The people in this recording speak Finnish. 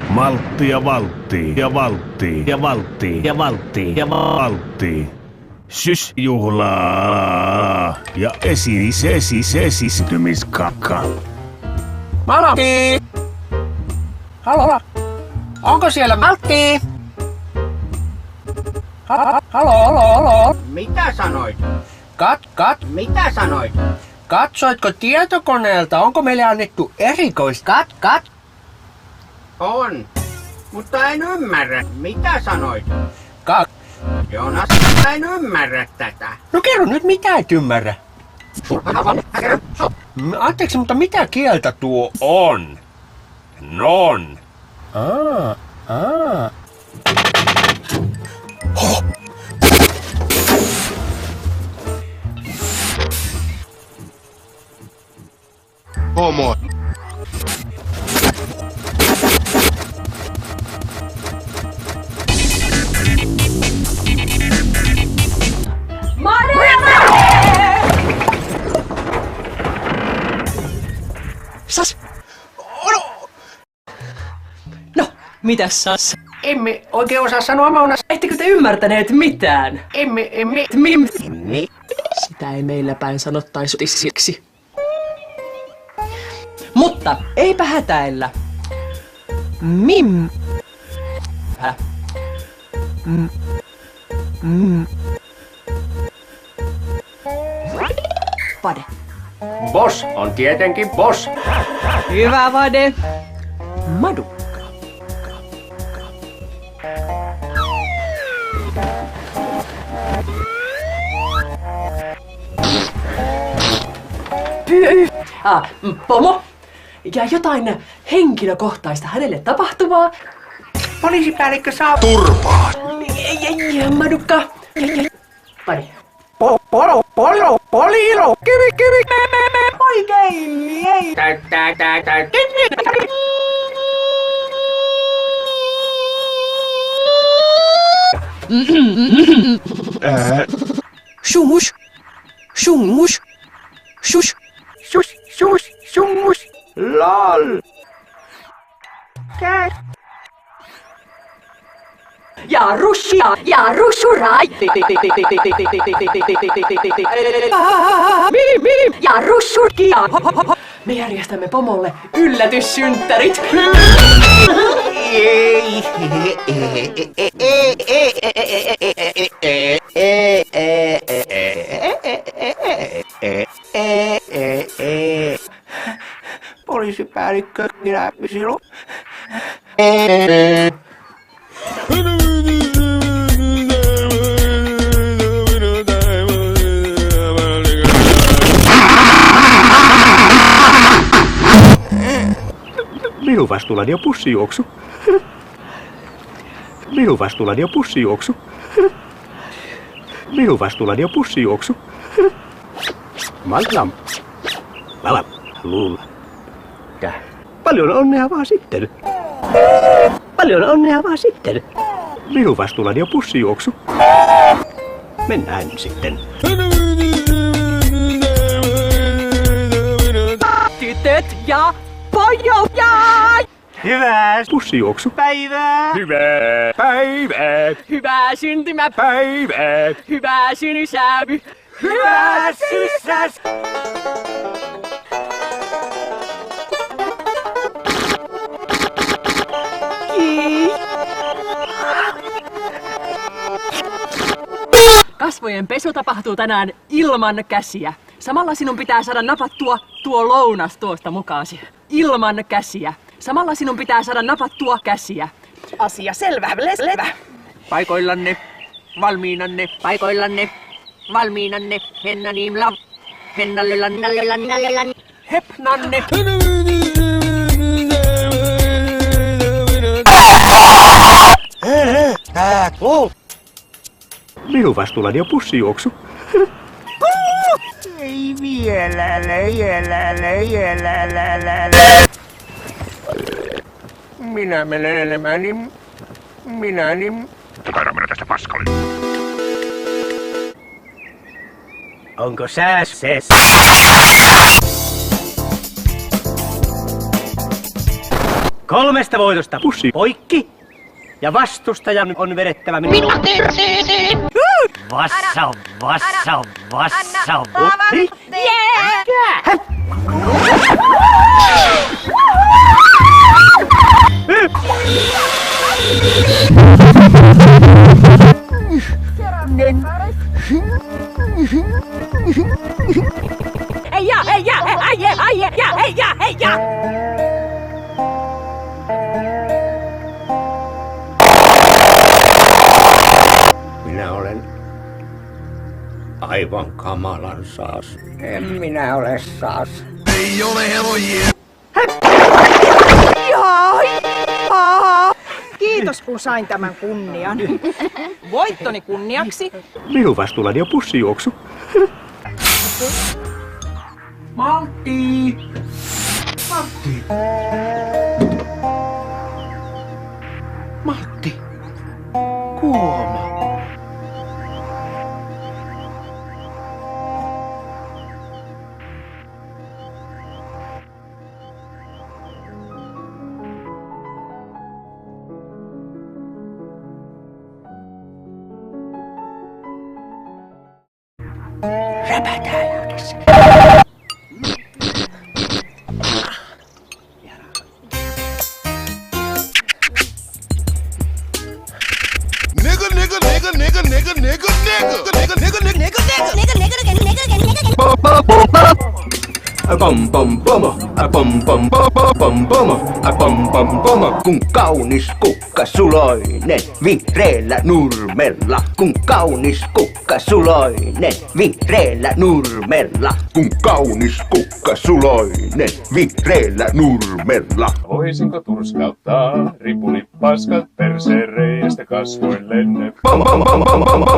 Maltti ja valtti ja valtti ja valtti ja valtti ja valtti. Sysjuhlaa ja esiintymiskakka. Maltti! Halo? Onko siellä Maltti? Halo? Mitä sanoit? Kat. Mitä sanoit? Katsoitko tietokoneelta? Onko meille annettu erikoista? Kat. On. Mutta en ymmärrä. Mitä sanoit? Kat. Joonas, en ymmärrä tätä. No kerro nyt, mitä et ymmärrä. Anteeksi, mutta mitä kieltä tuo on? Non. Homo. Sas! No, mitäs Sas? Emme oikein osaa sanoa Maunas. Ettekö te ymmärtäneet mitään? Emme. Sitä ei meillä päin sanottaisi tissiksi. Mutta eipä hätäillä. Vade. Boss on tietenkin boss. Hyvä Vade. Madukka. Pomo. Ja jotain henkilökohtaista hänelle tapahtuvaa. Poliisipäällikkö saa Turpaan. Madukka. Vade. Polilo. Kivi. Oikein, ei. Shush. Sus. LOL. Ja russurai. Ja russurkia. Me järjestämme pomolle yllätyssynttärit. Poliisipäällikkö, minä sinun. Minun vastuullani on pussijuoksu. Minun vastuullani on pussijuoksu. Minun vastuullani on pussijuoksu. Mallam. Lala. Luulla. Paljon onnea vaan sitten. Paljon onnea vaan sitten. Minun vastuullani on pussijuoksu. Mennään sitten. Tytöt ja pojat! Hyvää pussijuoksu. Hyvää päivää. Hyvää syntymäpäivää! Hyvää sinisäävy! Hyvää sisäs! Kasvojen pesu tapahtuu tänään ilman käsiä. Samalla sinun pitää saada napattua tuo lounas tuosta mukaasi. Ilman käsiä. Samalla sinun pitää saada napattua käsiä. Asia selvä, levä. Paikoillanne. Valmiinanne. Paikoillanne. Valmiinanne. Hennaniimla. Hennallelannallelannallellan. Hepnanne. Minun vastuullani on pussijuoksu. Ei vielä. Minä menen elämäni. Minäni. Onko säässes? Kolmesta voitosta pussi poikki. Ja vastustajan on vedettävä minun. Vassa. Minä olen aivan kamalan saas. En minä ole saas. Kiitos kun sain tämän kunnian. Voittoni kunniaksi. Minun vastuullani on pussijuoksu. Maltti! Maltti! Kuoma! Räpätään yhdessä. Kun kaunis kukka suloinen vihreällä nurmella. Kun kaunis kukka suloinen vihreällä nurmella. Kun kaunis kukka suloinen vihreällä nurmella. Voisinko turskauttaa ripulipaskat persereistä kasvoillenne?